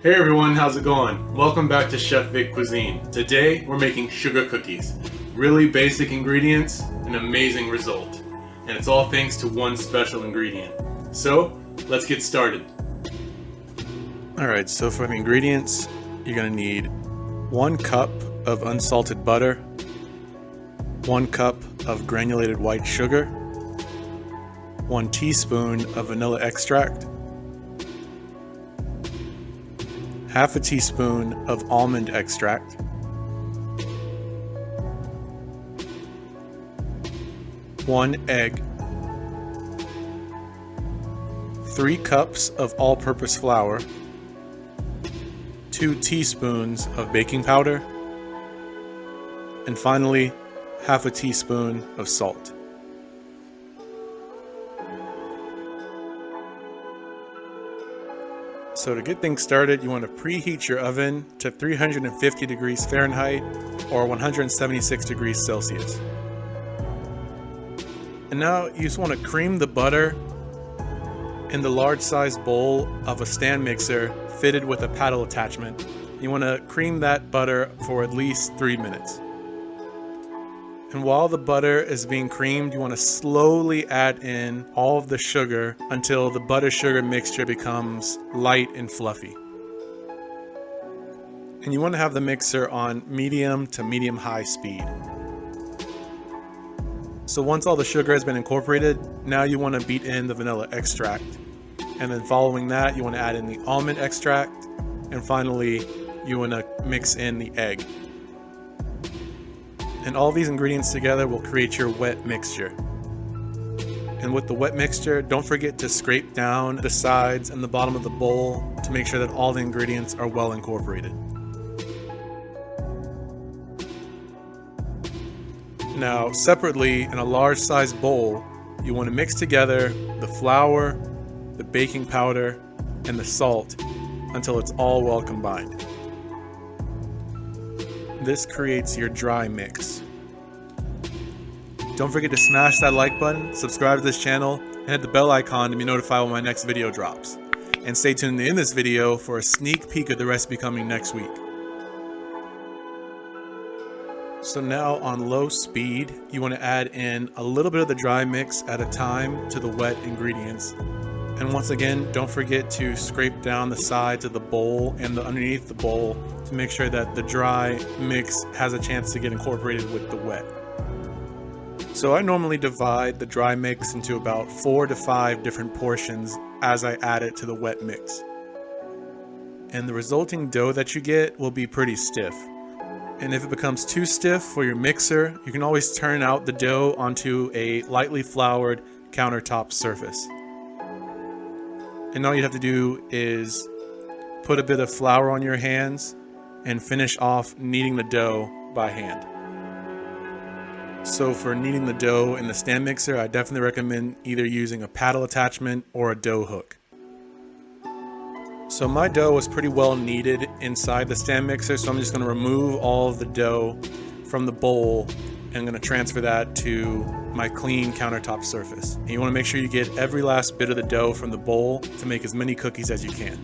Hey everyone, how's it going? Welcome back to Chef Vic Cuisine. Today we're making sugar cookies. Really basic ingredients, an amazing result. And it's all thanks to one special ingredient. So, let's get started. Alright, so for the ingredients, you're going to need 1 cup of unsalted butter, 1 cup of granulated white sugar, 1 teaspoon of vanilla extract, half a teaspoon of almond extract, 1 egg, 3 cups of all-purpose flour, 2 teaspoons of baking powder, and finally, half a teaspoon of salt. So to get things started, you want to preheat your oven to 350 degrees Fahrenheit or 176 degrees Celsius. And now you just want to cream the butter in the large size bowl of a stand mixer fitted with a paddle attachment. You want to cream that butter for at least 3 minutes. And while the butter is being creamed, you want to slowly add in all of the sugar until the butter-sugar mixture becomes light and fluffy. And you want to have the mixer on medium to medium-high speed. So once all the sugar has been incorporated, now you want to beat in the vanilla extract. And then following that, you want to add in the almond extract. And finally, you want to mix in the egg. And all these ingredients together will create your wet mixture. And with the wet mixture, don't forget to scrape down the sides and the bottom of the bowl to make sure that all the ingredients are well incorporated. Now, separately, in a large size bowl, you want to mix together the flour, the baking powder, and the salt until it's all well combined. This creates your dry mix. Don't forget to smash that like button, subscribe to this channel, and hit the bell icon to be notified when my next video drops. And stay tuned in this video for a sneak peek of the recipe coming next week. So now on low speed, you want to add in a little bit of the dry mix at a time to the wet ingredients. And once again, don't forget to scrape down the sides of the bowl and underneath the bowl to make sure that the dry mix has a chance to get incorporated with the wet. So I normally divide the dry mix into about 4 to 5 different portions as I add it to the wet mix. And the resulting dough that you get will be pretty stiff. And if it becomes too stiff for your mixer, you can always turn out the dough onto a lightly floured countertop surface. And all you have to do is put a bit of flour on your hands and finish off kneading the dough by hand. So for kneading the dough in the stand mixer, I definitely recommend either using a paddle attachment or a dough hook. So my dough was pretty well kneaded inside the stand mixer, so I'm just going to remove all of the dough from the bowl and I'm going to transfer that to my clean countertop surface. And you want to make sure you get every last bit of the dough from the bowl to make as many cookies as you can.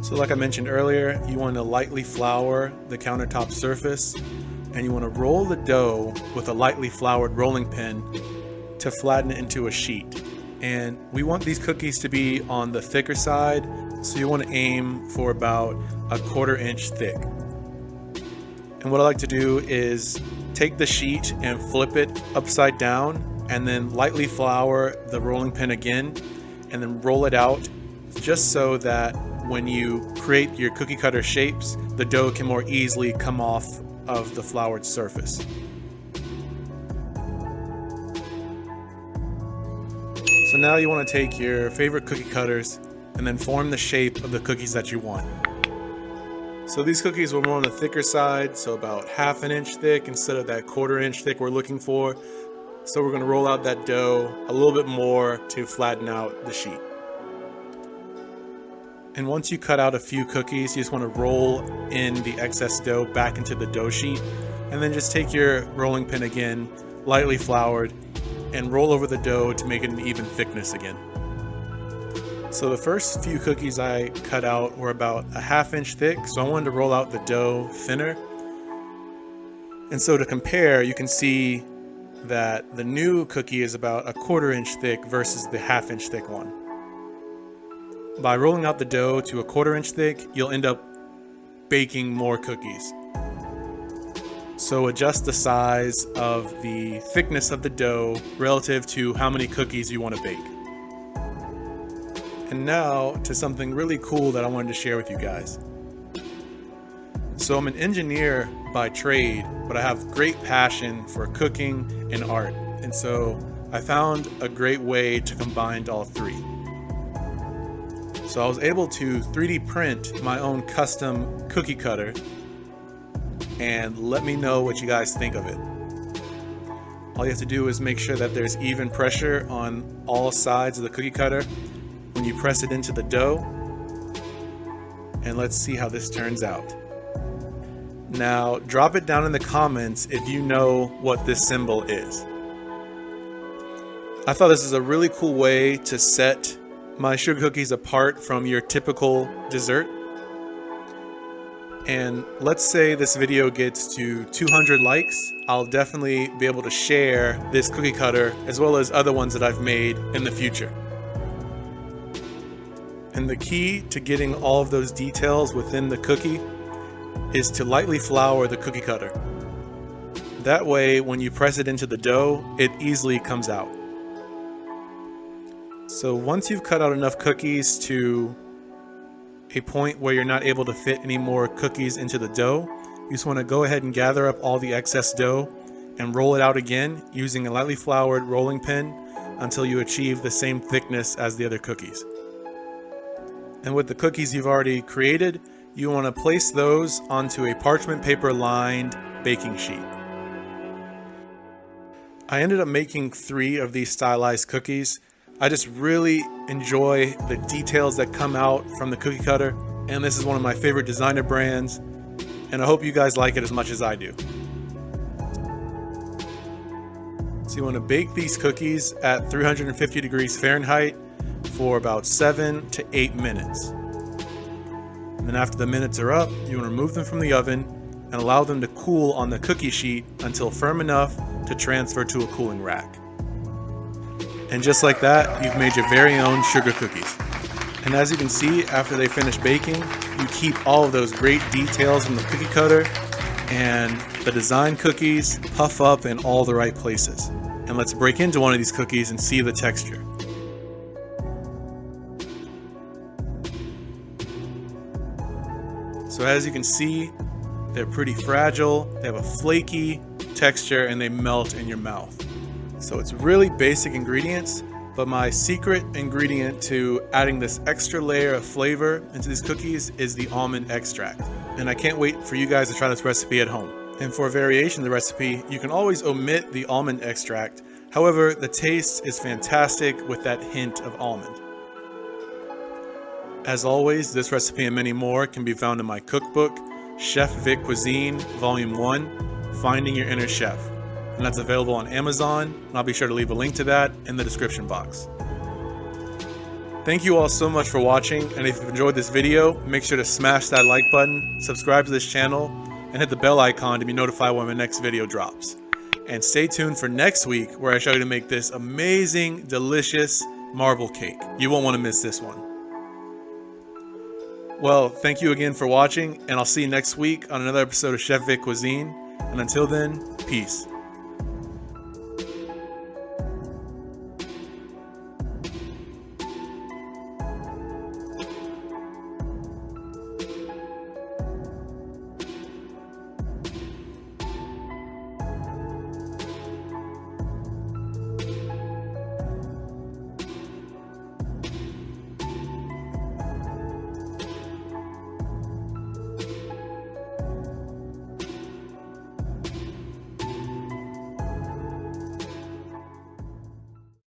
So like I mentioned earlier, you want to lightly flour the countertop surface and you want to roll the dough with a lightly floured rolling pin to flatten it into a sheet. And we want these cookies to be on the thicker side, so you want to aim for about a 1/4 inch thick. And what I like to do is take the sheet and flip it upside down and then lightly flour the rolling pin again and then roll it out just so that when you create your cookie cutter shapes, the dough can more easily come off of the floured surface. So now you want to take your favorite cookie cutters and then form the shape of the cookies that you want. So these cookies were more on the thicker side, so about 1/2 inch thick instead of that 1/4 inch thick we're looking for. So we're going to roll out that dough a little bit more to flatten out the sheet. And once you cut out a few cookies, you just want to roll in the excess dough back into the dough sheet, and then just take your rolling pin again, lightly floured, and roll over the dough to make it an even thickness again. So the first few cookies I cut out were about a 1/2 inch thick, so I wanted to roll out the dough thinner. And so to compare, you can see that the new cookie is about a 1/4 inch thick versus the 1/2 inch thick one. By rolling out the dough to a 1/4 inch thick, you'll end up baking more cookies. So adjust the size of the thickness of the dough relative to how many cookies you want to bake. And now to something really cool that I wanted to share with you guys. So I'm an engineer by trade, but I have great passion for cooking and art. And so I found a great way to combine all three. So I was able to 3D print my own custom cookie cutter, and let me know what you guys think of it. All you have to do is make sure that there's even pressure on all sides of the cookie cutter when you press it into the dough. And let's see how this turns out. Now, drop it down in the comments if you know what this symbol is. I thought this is a really cool way to set my sugar cookies apart from your typical dessert. And let's say this video gets to 200 likes, I'll definitely be able to share this cookie cutter as well as other ones that I've made in the future. And the key to getting all of those details within the cookie is to lightly flour the cookie cutter. That way, when you press it into the dough, it easily comes out. So once you've cut out enough cookies to a point where you're not able to fit any more cookies into the dough, you just want to go ahead and gather up all the excess dough and roll it out again using a lightly floured rolling pin until you achieve the same thickness as the other cookies. And with the cookies you've already created, you want to place those onto a parchment paper lined baking sheet. I ended up making 3 of these stylized cookies. I just really enjoy the details that come out from the cookie cutter, and this is one of my favorite designer brands, and I hope you guys like it as much as I do. So you want to bake these cookies at 350 degrees Fahrenheit for about 7 to 8 minutes. And then after the minutes are up, you want to remove them from the oven and allow them to cool on the cookie sheet until firm enough to transfer to a cooling rack. And just like that, you've made your very own sugar cookies. And as you can see, after they finish baking, you keep all of those great details from the cookie cutter, and the design cookies puff up in all the right places. And let's break into one of these cookies and see the texture. So as you can see, they're pretty fragile, they have a flaky texture, and they melt in your mouth. So it's really basic ingredients, but my secret ingredient to adding this extra layer of flavor into these cookies is the almond extract. And I can't wait for you guys to try this recipe at home. And for a variation of the recipe, you can always omit the almond extract. However, the taste is fantastic with that hint of almond. As always, this recipe and many more can be found in my cookbook, Chef Vic Cuisine, Volume 1, Finding Your Inner Chef. And that's available on Amazon, and I'll be sure to leave a link to that in the description box. Thank you all so much for watching, and if you've enjoyed this video, make sure to smash that like button, subscribe to this channel, and hit the bell icon to be notified when my next video drops. And stay tuned for next week, where I show you to make this amazing, delicious marble cake. You won't want to miss this one. Well, thank you again for watching, and I'll see you next week on another episode of Chef Vic Cuisine. And until then, peace.